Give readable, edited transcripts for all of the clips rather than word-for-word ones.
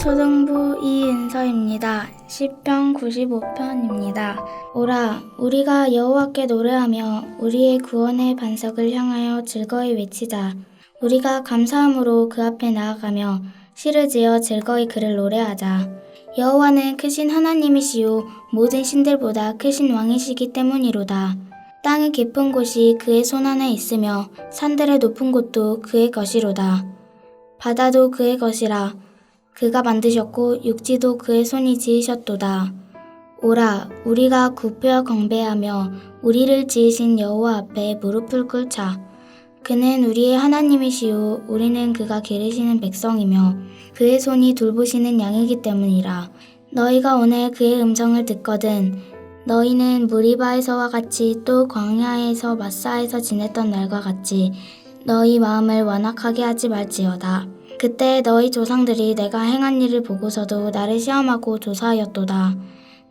초등부 이은서입니다. 시편 95편입니다. 오라, 우리가 여호와께 노래하며 우리의 구원의 반석을 향하여 즐거이 외치자. 우리가 감사함으로 그 앞에 나아가며 시르지어 즐거이 그를 노래하자. 여호와는 크신 하나님이시요 모든 신들보다 크신 왕이시기 때문이로다. 땅의 깊은 곳이 그의 손안에 있으며 산들의 높은 곳도 그의 것이로다. 바다도 그의 것이라. 그가 만드셨고 육지도 그의 손이 지으셨도다. 오라, 우리가 굽혀 경배하며 우리를 지으신 여호와 앞에 무릎을 꿇자. 그는 우리의 하나님이시요 우리는 그가 기르시는 백성이며 그의 손이 돌보시는 양이기 때문이라. 너희가 오늘 그의 음성을 듣거든 너희는 무리바에서와 같이 또 광야에서 마사에서 지냈던 날과 같이 너희 마음을 완악하게 하지 말지어다. 그때 너희 조상들이 내가 행한 일을 보고서도 나를 시험하고 조사하였도다.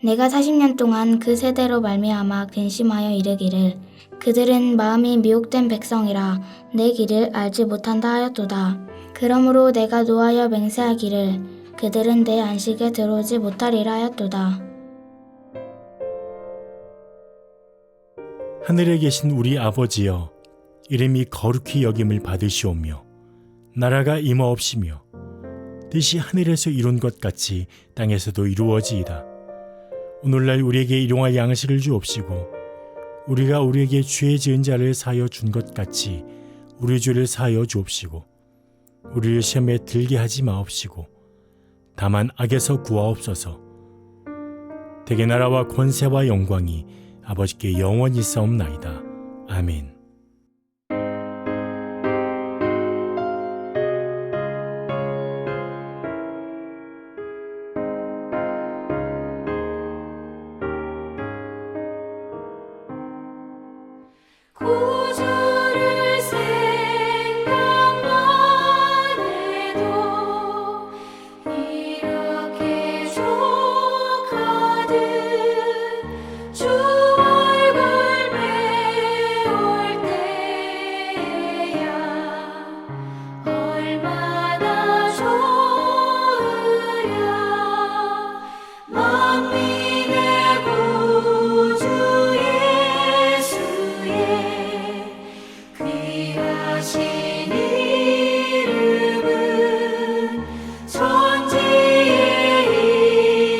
내가 40년 동안 그 세대로 말미암아 근심하여 이르기를 그들은 마음이 미혹된 백성이라 내 길을 알지 못한다 하였도다. 그러므로 내가 노하여 맹세하기를 그들은 내 안식에 들어오지 못하리라 하였도다. 하늘에 계신 우리 아버지여, 이름이 거룩히 여김을 받으시오며 나라가 임하옵시며 뜻이 하늘에서 이룬 것 같이 땅에서도 이루어지이다. 오늘날 우리에게 일용할 양식을 주옵시고 우리가 우리에게 죄 지은 자를 사하여 준 것 같이 우리 죄를 사하여 주옵시고 우리를 시험에 들게 하지 마옵시고 다만 악에서 구하옵소서. 대개 나라와 권세와 영광이 아버지께 영원히 있사옵나이다. 아멘. 구주를 생각만 해도 이렇게 족하듯 주 얼굴 배울 때야 얼마나 좋으랴. 만민의 구주 귀하신 이름은 천지에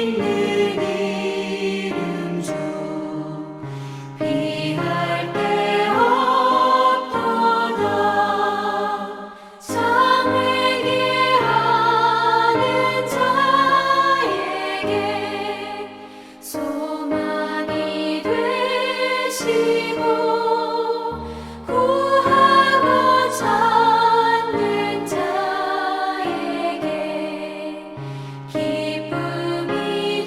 있는 이름 중 비할 데 없도다. 참 회개하는 자에게 소망이 되시고 찾는 자에게 기쁨이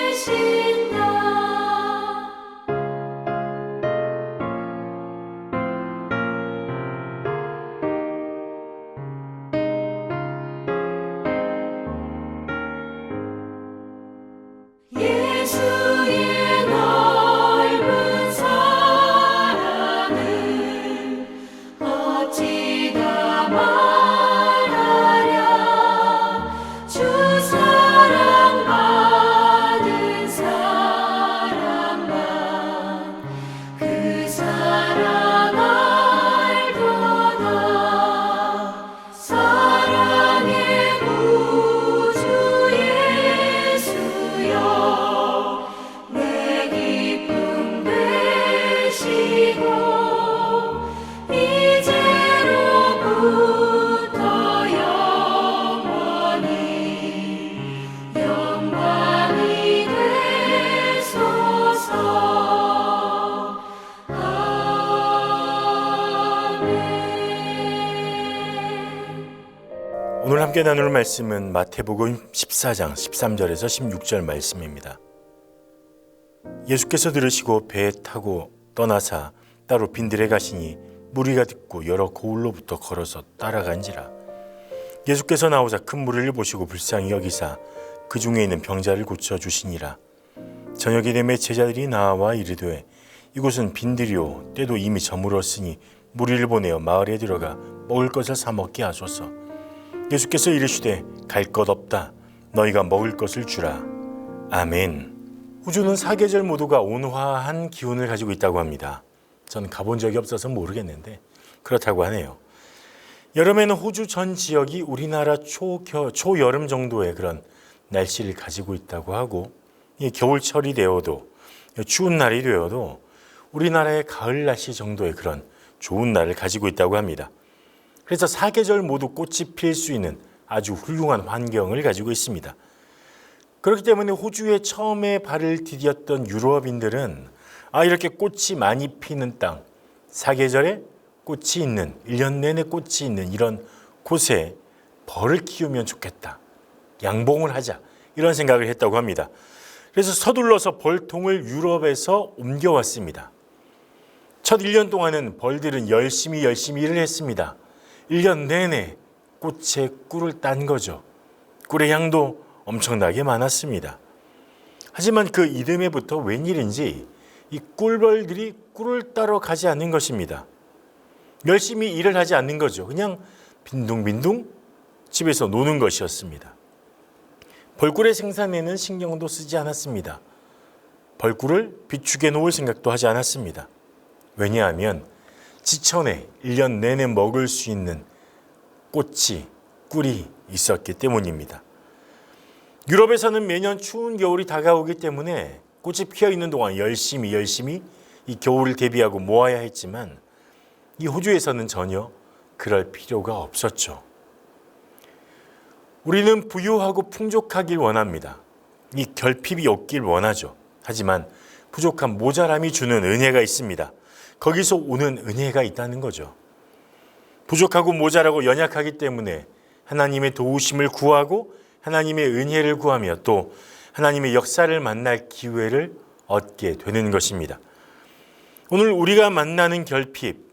되신다. 예수의 넓은 사랑을 어찌다 말하랴. 주 사랑받은 사람만 그 사랑 알도다. 사랑의 구주 예수여 내 기쁨 되시고 이제로부터 영원히 영광이 되소서. 아멘. 오늘 함께 나눌 말씀은 마태복음 14장 13절에서 16절 말씀입니다. 예수께서 들으시고 배에 타고 떠나사 따로 빈들에 가시니 무리가 듣고 여러 고을로부터 걸어서 따라간지라. 예수께서 나오사 큰 무리를 보시고 불쌍히 여기사 그 중에 있는 병자를 고쳐 주시니라. 저녁이 되매 제자들이 나와 이르되 이곳은 빈들이요 때도 이미 저물었으니 무리를 보내어 마을에 들어가 먹을 것을 사 먹게 하소서. 예수께서 이르시되 갈 것 없다. 너희가 먹을 것을 주라. 아멘. 호주는 사계절 모두가 온화한 기운을 가지고 있다고 합니다. 저는 가본 적이 없어서 모르겠는데 그렇다고 하네요. 여름에는 호주 전 지역이 우리나라 초여름 정도의 그런 날씨를 가지고 있다고 하고, 겨울철이 되어도 추운 날이 되어도 우리나라의 가을 날씨 정도의 그런 좋은 날을 가지고 있다고 합니다. 그래서 사계절 모두 꽃이 필 수 있는 아주 훌륭한 환경을 가지고 있습니다. 그렇기 때문에 호주에 처음에 발을 디뎠던 유럽인들은 이렇게 꽃이 많이 피는 땅, 사계절에 꽃이 있는, 1년 내내 꽃이 있는 이런 곳에 벌을 키우면 좋겠다. 양봉을 하자. 이런 생각을 했다고 합니다. 그래서 서둘러서 벌통을 유럽에서 옮겨왔습니다. 첫 1년 동안은 벌들은 열심히 일을 했습니다. 1년 내내 꽃에 꿀을 딴 거죠. 꿀의 양도 엄청나게 많았습니다. 하지만 그 이듬해부터 웬일인지 이 꿀벌들이 꿀을 따러 가지 않는 것입니다. 열심히 일을 하지 않는 거죠. 그냥 빈둥빈둥 집에서 노는 것이었습니다. 벌꿀의 생산에는 신경도 쓰지 않았습니다. 벌꿀을 비축해 놓을 생각도 하지 않았습니다. 왜냐하면 지천에 1년 내내 먹을 수 있는 꽃이, 꿀이 있었기 때문입니다. 유럽에서는 매년 추운 겨울이 다가오기 때문에 꽃이 피어 있는 동안 열심히 이 겨울을 대비하고 모아야 했지만 이 호주에서는 전혀 그럴 필요가 없었죠. 우리는 부유하고 풍족하길 원합니다. 이 결핍이 없길 원하죠. 하지만 부족한 모자람이 주는 은혜가 있습니다. 거기서 오는 은혜가 있다는 거죠. 부족하고 모자라고 연약하기 때문에 하나님의 도우심을 구하고 하나님의 은혜를 구하며 또 하나님의 역사를 만날 기회를 얻게 되는 것입니다. 오늘 우리가 만나는 결핍,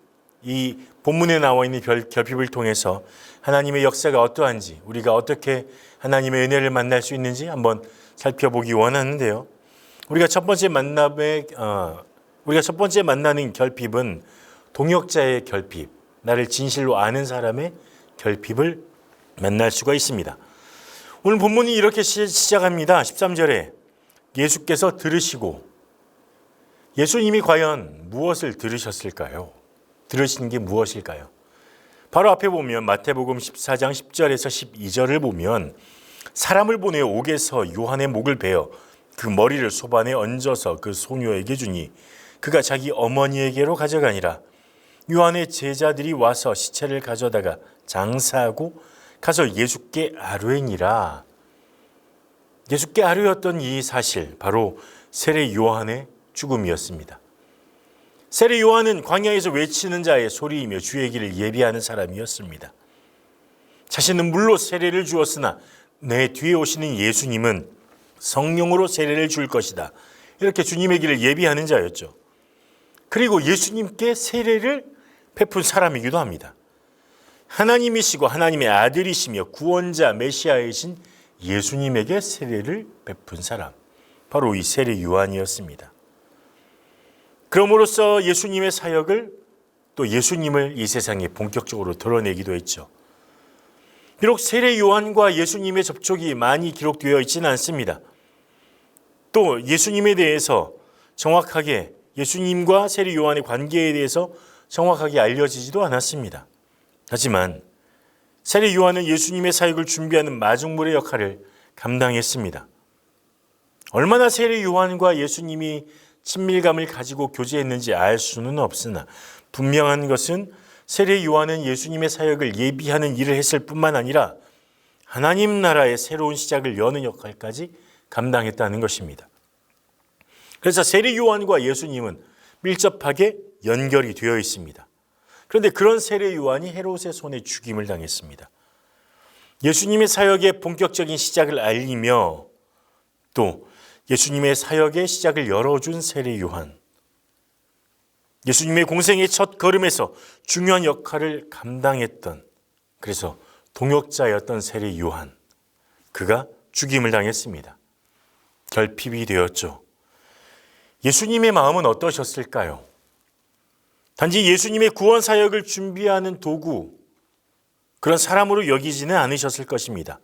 이 본문에 나와 있는 결핍을 통해서 하나님의 역사가 어떠한지, 우리가 어떻게 하나님의 은혜를 만날 수 있는지 한번 살펴보기 원하는데요. 우리가 첫 번째 만나는 결핍은 동역자의 결핍, 나를 진실로 아는 사람의 결핍을 만날 수가 있습니다. 오늘 본문이 이렇게 시작합니다. 13절에 예수께서 들으시고, 예수님이 과연 무엇을 들으셨을까요? 들으신 게 무엇일까요? 바로 앞에 보면 마태복음 14장 10절에서 12절을 보면 사람을 보내 옥에서 요한의 목을 베어 그 머리를 소반에 얹어서 그 소녀에게 주니 그가 자기 어머니에게로 가져가니라. 요한의 제자들이 와서 시체를 가져다가 장사하고 가서 예수께 아뢰니라. 예수께 아뢰었던 이 사실, 바로 세례 요한의 죽음이었습니다. 세례 요한은 광야에서 외치는 자의 소리이며 주의 길을 예비하는 사람이었습니다. 자신은 물로 세례를 주었으나 내 뒤에 오시는 예수님은 성령으로 세례를 줄 것이다. 이렇게 주님의 길을 예비하는 자였죠. 그리고 예수님께 세례를 베푼 사람이기도 합니다. 하나님이시고 하나님의 아들이시며 구원자 메시아이신 예수님에게 세례를 베푼 사람, 바로 이 세례 요한이었습니다. 그럼으로써 예수님의 사역을, 또 예수님을 이 세상에 본격적으로 드러내기도 했죠. 비록 세례 요한과 예수님의 접촉이 많이 기록되어 있지는 않습니다. 또 예수님에 대해서 정확하게, 예수님과 세례 요한의 관계에 대해서 정확하게 알려지지도 않았습니다. 하지만 세례 요한은 예수님의 사역을 준비하는 마중물의 역할을 감당했습니다. 얼마나 세례 요한과 예수님이 친밀감을 가지고 교제했는지 알 수는 없으나 분명한 것은 세례 요한은 예수님의 사역을 예비하는 일을 했을 뿐만 아니라 하나님 나라의 새로운 시작을 여는 역할까지 감당했다는 것입니다. 그래서 세례 요한과 예수님은 밀접하게 연결이 되어 있습니다. 그런데 그런 세례 요한이 헤롯의 손에 죽임을 당했습니다. 예수님의 사역의 본격적인 시작을 알리며 또 예수님의 사역의 시작을 열어준 세례 요한, 예수님의 공생의 첫 걸음에서 중요한 역할을 감당했던, 그래서 동역자였던 세례 요한, 그가 죽임을 당했습니다. 결핍이 되었죠. 예수님의 마음은 어떠셨을까요? 단지 예수님의 구원 사역을 준비하는 도구, 그런 사람으로 여기지는 않으셨을 것입니다.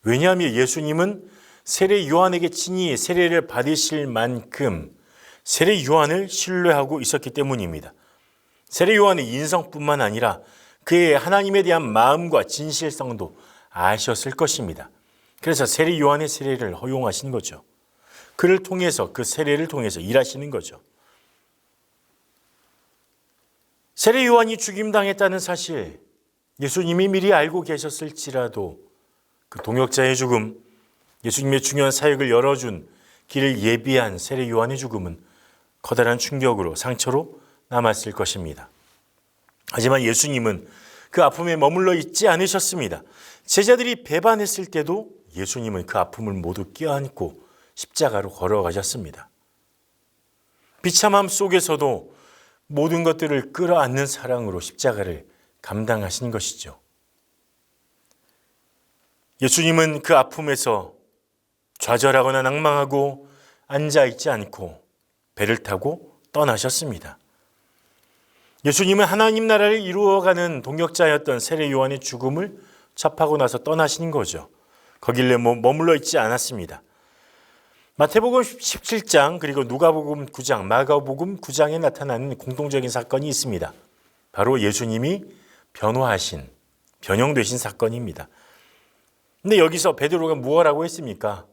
왜냐하면 예수님은 세례 요한에게 친히 세례를 받으실 만큼 세례 요한을 신뢰하고 있었기 때문입니다. 세례 요한의 인성뿐만 아니라 그의 하나님에 대한 마음과 진실성도 아셨을 것입니다. 그래서 세례 요한의 세례를 허용하신 거죠. 그를 통해서, 그 세례를 통해서 일하시는 거죠. 세례 요한이 죽임당했다는 사실, 예수님이 미리 알고 계셨을지라도 그 동역자의 죽음, 예수님의 중요한 사역을 열어준 길을 예비한 세례 요한의 죽음은 커다란 충격으로, 상처로 남았을 것입니다. 하지만 예수님은 그 아픔에 머물러 있지 않으셨습니다. 제자들이 배반했을 때도 예수님은 그 아픔을 모두 껴안고 십자가로 걸어가셨습니다. 비참함 속에서도 모든 것들을 끌어안는 사랑으로 십자가를 감당하신 것이죠. 예수님은 그 아픔에서 좌절하거나 낭망하고 앉아있지 않고 배를 타고 떠나셨습니다. 예수님은 하나님 나라를 이루어가는 동역자였던 세례 요한의 죽음을 접하고 나서 떠나신 거죠. 거길래 머물러 있지 않았습니다. 마태복음 17장 그리고 누가복음 9장, 마가복음 9장에 나타나는 공통적인 사건이 있습니다. 바로 예수님이 변형되신 사건입니다. 근데 여기서 베드로가 무엇라고 했습니까?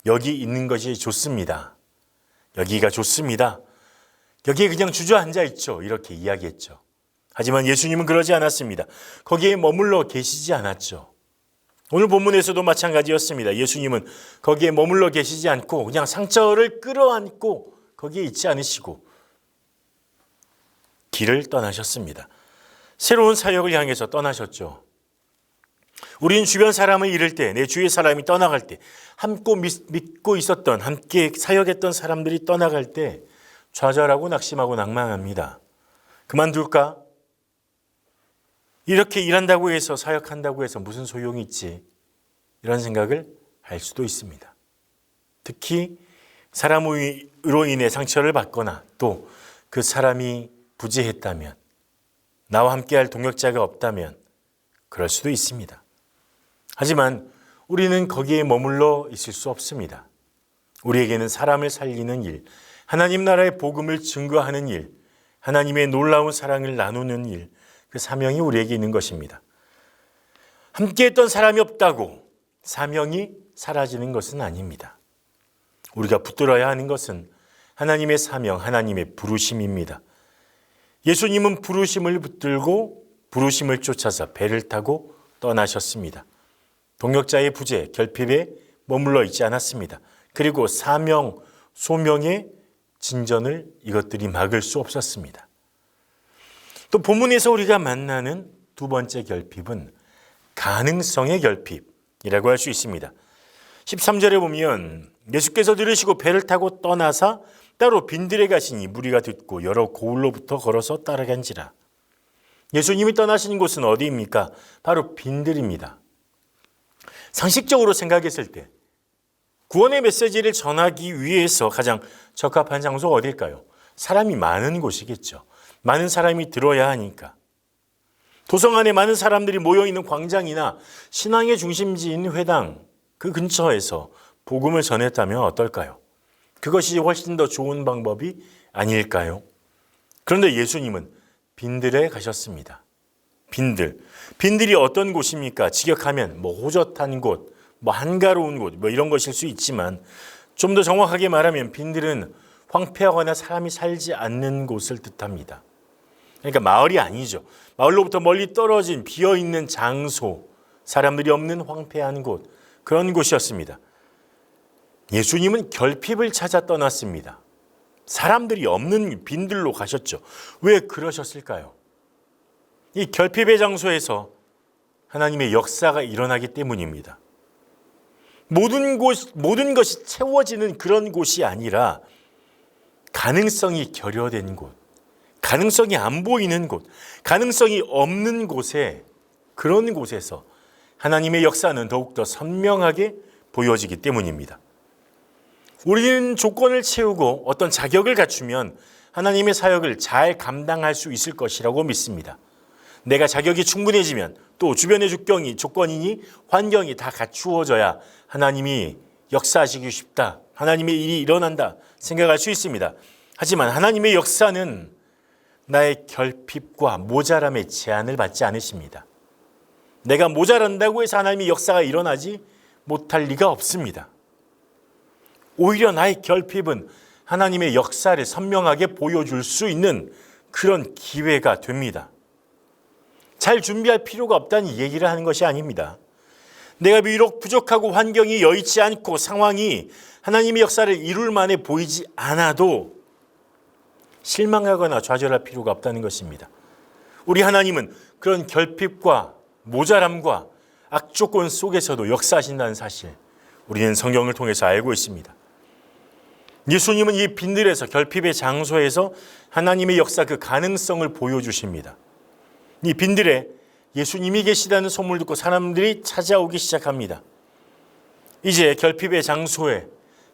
여기 있는 것이 좋습니다. 여기가 좋습니다. 여기에 그냥 주저앉아 있죠. 이렇게 이야기했죠. 하지만 예수님은 그러지 않았습니다. 거기에 머물러 계시지 않았죠. 오늘 본문에서도 마찬가지였습니다. 예수님은 거기에 머물러 계시지 않고 그냥 상처를 끌어안고 거기에 있지 않으시고 길을 떠나셨습니다. 새로운 사역을 향해서 떠나셨죠. 우린 주변 사람을 잃을 때, 내 주위의 사람이 떠나갈 때, 함께 믿고 있었던, 함께 사역했던 사람들이 떠나갈 때 좌절하고 낙심하고 낭망합니다. 그만둘까? 이렇게 일한다고 해서, 사역한다고 해서 무슨 소용이 있지? 이런 생각을 할 수도 있습니다. 특히 사람으로 인해 상처를 받거나 또 그 사람이 부재했다면, 나와 함께할 동역자가 없다면 그럴 수도 있습니다. 하지만 우리는 거기에 머물러 있을 수 없습니다. 우리에게는 사람을 살리는 일, 하나님 나라의 복음을 증거하는 일, 하나님의 놀라운 사랑을 나누는 일, 그 사명이 우리에게 있는 것입니다. 함께했던 사람이 없다고 사명이 사라지는 것은 아닙니다. 우리가 붙들어야 하는 것은 하나님의 사명, 하나님의 부르심입니다. 예수님은 부르심을 붙들고 부르심을 쫓아서 배를 타고 떠나셨습니다. 동역자의 부재, 결핍에 머물러 있지 않았습니다. 그리고 사명, 소명의 진전을 이것들이 막을 수 없었습니다. 또 본문에서 우리가 만나는 두 번째 결핍은 가능성의 결핍이라고 할 수 있습니다. 13절에 보면 예수께서 들으시고 배를 타고 떠나사 따로 빈들에 가시니 무리가 듣고 여러 고을로부터 걸어서 따라간지라. 예수님이 떠나신 곳은 어디입니까? 바로 빈들입니다. 상식적으로 생각했을 때 구원의 메시지를 전하기 위해서 가장 적합한 장소 어딜까요? 사람이 많은 곳이겠죠. 많은 사람이 들어야 하니까. 도성 안에 많은 사람들이 모여있는 광장이나 신앙의 중심지인 회당 그 근처에서 복음을 전했다면 어떨까요? 그것이 훨씬 더 좋은 방법이 아닐까요? 그런데 예수님은 빈들에 가셨습니다. 빈들이 어떤 곳입니까? 직역하면 호젓한 곳, 한가로운 곳, 이런 것일 수 있지만 좀 더 정확하게 말하면 빈들은 황폐하거나 사람이 살지 않는 곳을 뜻합니다. 그러니까 마을이 아니죠. 마을로부터 멀리 떨어진 비어있는 장소, 사람들이 없는 황폐한 곳, 그런 곳이었습니다. 예수님은 결핍을 찾아 떠났습니다. 사람들이 없는 빈들로 가셨죠. 왜 그러셨을까요? 이 결핍의 장소에서 하나님의 역사가 일어나기 때문입니다. 모든 것이 채워지는 그런 곳이 아니라 가능성이 결여된 곳, 가능성이 안 보이는 곳, 가능성이 없는 곳에, 그런 곳에서 하나님의 역사는 더욱더 선명하게 보여지기 때문입니다. 우리는 조건을 채우고 어떤 자격을 갖추면 하나님의 사역을 잘 감당할 수 있을 것이라고 믿습니다. 내가 자격이 충분해지면 또 주변의 조건이니 환경이 다 갖추어져야 하나님이 역사하시기 쉽다, 하나님의 일이 일어난다 생각할 수 있습니다. 하지만 하나님의 역사는 나의 결핍과 모자람의 제한을 받지 않으십니다. 내가 모자란다고 해서 하나님의 역사가 일어나지 못할 리가 없습니다. 오히려 나의 결핍은 하나님의 역사를 선명하게 보여줄 수 있는 그런 기회가 됩니다. 잘 준비할 필요가 없다는 얘기를 하는 것이 아닙니다. 내가 비록 부족하고 환경이 여의치 않고 상황이 하나님의 역사를 이룰 만해 보이지 않아도 실망하거나 좌절할 필요가 없다는 것입니다. 우리 하나님은 그런 결핍과 모자람과 악조건 속에서도 역사하신다는 사실, 우리는 성경을 통해서 알고 있습니다. 예수님은 이 빈들에서, 결핍의 장소에서 하나님의 역사 그 가능성을 보여주십니다. 이 빈들에 예수님이 계시다는 소문을 듣고 사람들이 찾아오기 시작합니다. 이제 결핍의 장소에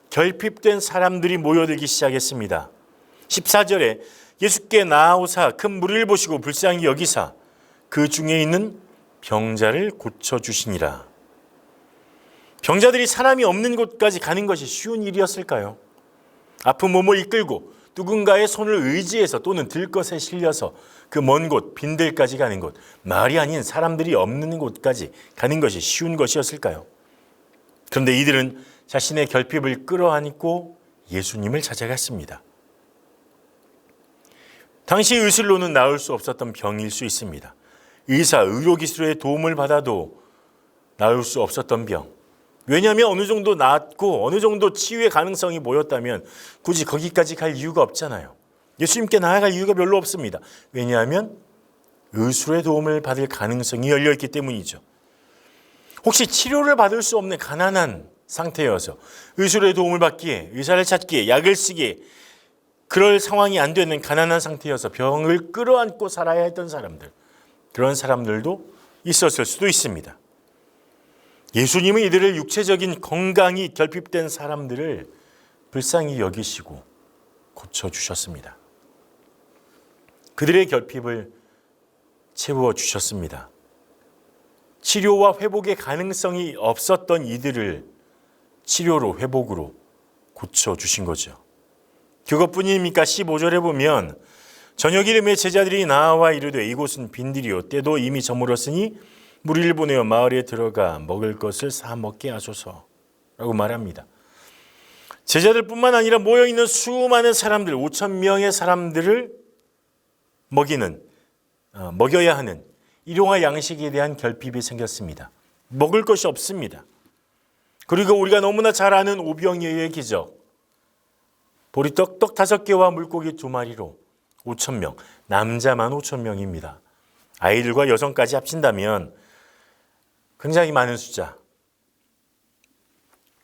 결핍된 사람들이 모여들기 시작했습니다. 14절에 예수께 나아오사 큰 무리를 보시고 불쌍히 여기사 그 중에 있는 병자를 고쳐주시니라. 병자들이 사람이 없는 곳까지 가는 것이 쉬운 일이었을까요? 아픈 몸을 이끌고 누군가의 손을 의지해서 또는 들것에 실려서 그 먼 곳, 빈들까지 가는 곳, 말이 아닌 사람들이 없는 곳까지 가는 것이 쉬운 것이었을까요? 그런데 이들은 자신의 결핍을 끌어안고 예수님을 찾아갔습니다. 당시 의술로는 나을 수 없었던 병일 수 있습니다. 의사, 의료기술의 도움을 받아도 나을 수 없었던 병. 왜냐하면 어느 정도 낫고 어느 정도 치유의 가능성이 보였다면 굳이 거기까지 갈 이유가 없잖아요. 예수님께 나아갈 이유가 별로 없습니다. 왜냐하면 의술의 도움을 받을 가능성이 열려있기 때문이죠. 혹시 치료를 받을 수 없는 가난한 상태여서 의술의 도움을 받기에, 의사를 찾기에, 약을 쓰기에 그럴 상황이 안 되는 가난한 상태여서 병을 끌어안고 살아야 했던 사람들, 그런 사람들도 있었을 수도 있습니다. 예수님은 이들을 육체적인 건강이 결핍된 사람들을 불쌍히 여기시고 고쳐주셨습니다. 그들의 결핍을 채워주셨습니다. 치료와 회복의 가능성이 없었던 이들을 치료로, 회복으로 고쳐주신 거죠. 그것뿐입니까? 15절에 보면 저녁 이름에 제자들이 나와 이르되 이곳은 빈들이요 때도 이미 저물었으니 무리를 보내어 마을에 들어가 먹을 것을 사 먹게 하소서 라고 말합니다. 제자들뿐만 아니라 모여있는 수많은 사람들, 5,000명의 사람들을 먹여야 하는 일용할 양식에 대한 결핍이 생겼습니다. 먹을 것이 없습니다. 그리고 우리가 너무나 잘 아는 오병이어의 기적, 보리떡 5개와 물고기 2마리로 5,000명, 남자만 5,000명입니다. 아이들과 여성까지 합친다면 굉장히 많은 숫자,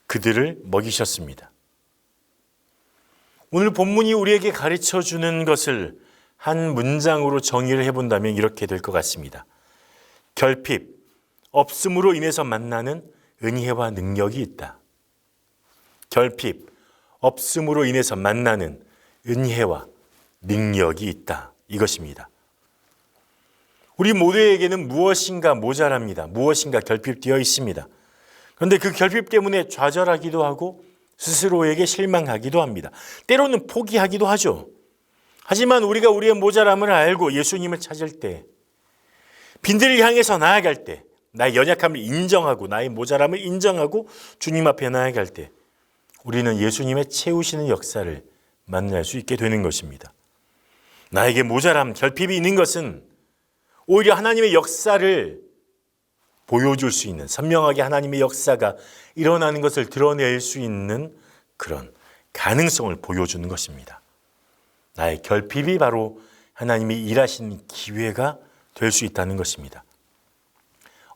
그들을 먹이셨습니다. 오늘 본문이 우리에게 가르쳐주는 것을 한 문장으로 정의를 해본다면 이렇게 될 것 같습니다. 결핍, 없음으로 인해서 만나는 은혜와 능력이 있다. 결핍, 없음으로 인해서 만나는 은혜와 능력이 있다. 이것입니다. 우리 모두에게는 무엇인가 모자랍니다. 무엇인가 결핍되어 있습니다. 그런데 그 결핍 때문에 좌절하기도 하고 스스로에게 실망하기도 합니다. 때로는 포기하기도 하죠. 하지만 우리가 우리의 모자람을 알고 예수님을 찾을 때, 빈들을 향해서 나아갈 때, 나의 연약함을 인정하고 나의 모자람을 인정하고 주님 앞에 나아갈 때 우리는 예수님의 채우시는 역사를 만날 수 있게 되는 것입니다. 나에게 모자람, 결핍이 있는 것은 오히려 하나님의 역사를 보여줄 수 있는, 선명하게 하나님의 역사가 일어나는 것을 드러낼 수 있는 그런 가능성을 보여주는 것입니다. 나의 결핍이 바로 하나님이 일하시는 기회가 될 수 있다는 것입니다.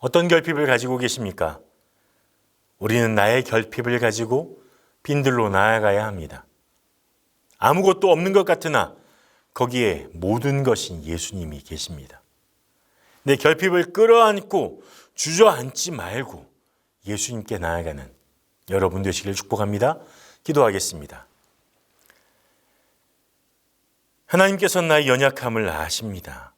어떤 결핍을 가지고 계십니까? 우리는 나의 결핍을 가지고 빈들로 나아가야 합니다. 아무것도 없는 것 같으나 거기에 모든 것인 예수님이 계십니다. 내 결핍을 끌어안고 주저앉지 말고 예수님께 나아가는 여러분 되시길 축복합니다. 기도하겠습니다. 하나님께서는 나의 연약함을 아십니다.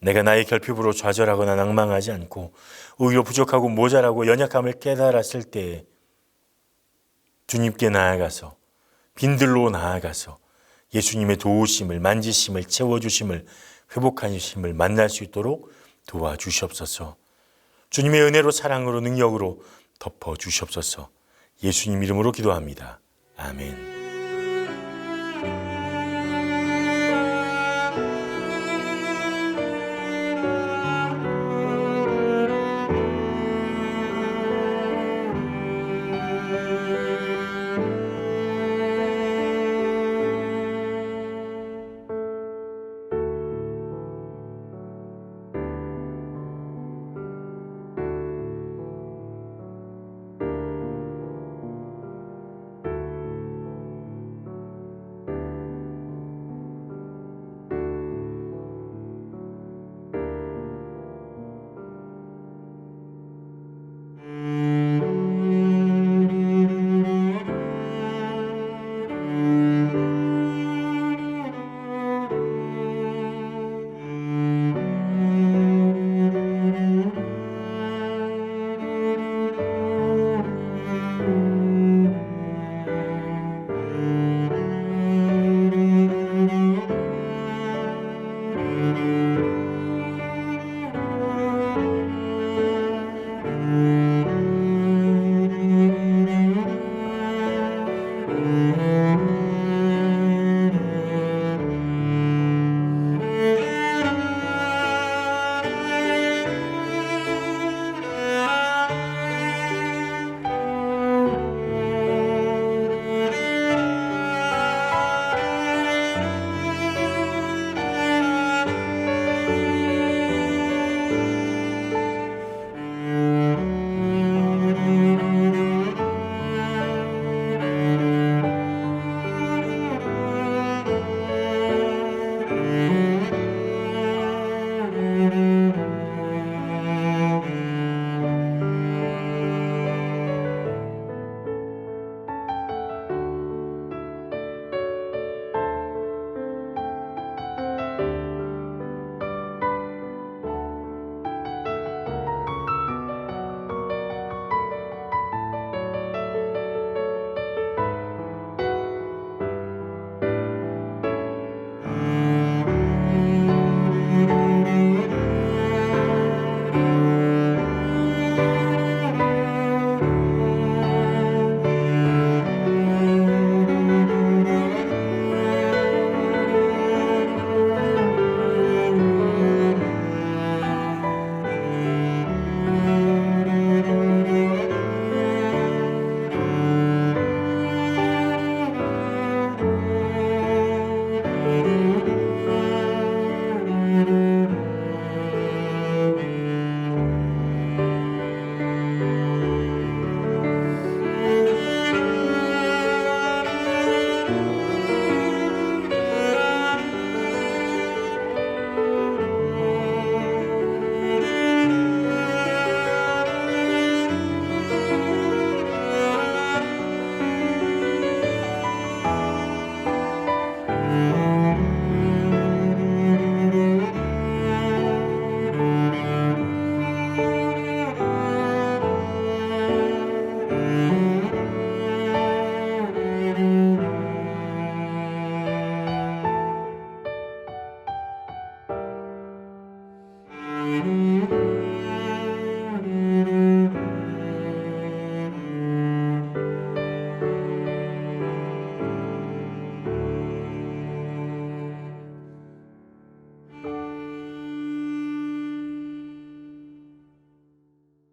내가 나의 결핍으로 좌절하거나 낭망하지 않고 오히려 부족하고 모자라고 연약함을 깨달았을 때에 주님께 나아가서 빈들로 나아가서 예수님의 도우심을, 만지심을, 채워주심을, 회복하심을 만날 수 있도록 도와주시옵소서. 주님의 은혜로, 사랑으로, 능력으로 덮어주시옵소서. 예수님 이름으로 기도합니다. 아멘.